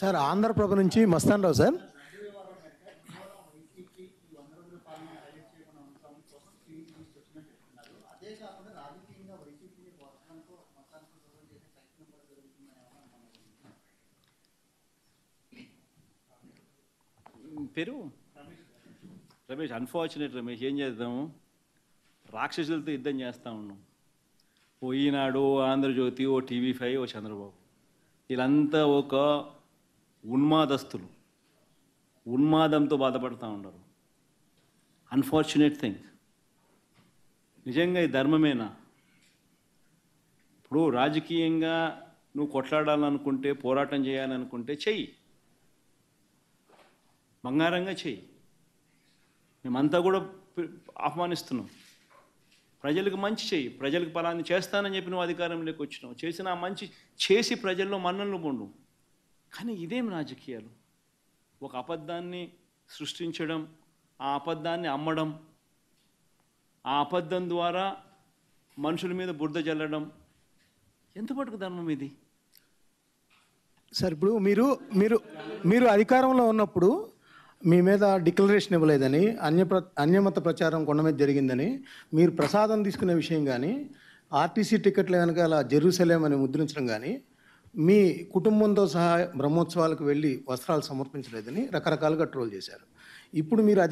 Sir Andhraprabha నుంచి మస్తాన్ రావు sir. పేరు Ramesh. Unfortunate Ramesh, ఏం చేద్దాము, రాక్షసులతో యుద్ధం చేస్తూ ఉన్నాం. ఓ ఈనాడు, ఓ ఆంధ్రజ్యోతి, ఓ టీవీ5, ఓ చంద్రబాబు, వీళ్ళంతా ఒక ఉన్మాదస్తులు, ఉన్మాదంతో బాధపడుతూ ఉన్నారు. Unfortunate thing. నిజంగా ఈ ధర్మమేనా? ఇప్పుడు రాజకీయంగా నువ్వు కొట్లాడాలనుకుంటే, పోరాటం చేయాలనుకుంటే చెయ్యి, బంగారంగా చెయ్యి. మేమంతా కూడా ఆహ్వానిస్తున్నాం. ప్రజలకు మంచి చెయ్యి, ప్రజలకు ఫలాన్ని చేస్తానని చెప్పి నువ్వు అధికారంలోకి వచ్చినావు, చేసిన ఆ మంచి చేసి ప్రజల్లో మన్ననలు పొండు. కానీ ఇదేం రాజకీయాలు? ఒక అబద్ధాన్ని సృష్టించడం, ఆ అబద్ధాన్ని అమ్మడం, ఆ అబద్ధం ద్వారా మనుషుల మీద బురద జల్లడం, ఎంతమటుకు ధర్మం ఇది? సార్ ఇప్పుడు మీరు మీరు మీరు అధికారంలో ఉన్నప్పుడు మీ మీద డిక్లరేషన్ ఇవ్వలేదని, అన్యమత ప్రచారం కొండ మీద జరిగిందని, మీరు ప్రసాదం తీసుకునే విషయం కానీ, ఆర్టీసీ టికెట్ల వెనకాల జెరూసలేం అని ముద్రించడం కానీ, మీ కుటుంబంతో సహా బ్రహ్మోత్సవాలకు వెళ్ళి వస్త్రాలు సమర్పించలేదని రకరకాలుగా ట్రోల్ చేశారు. ఇప్పుడు మీరు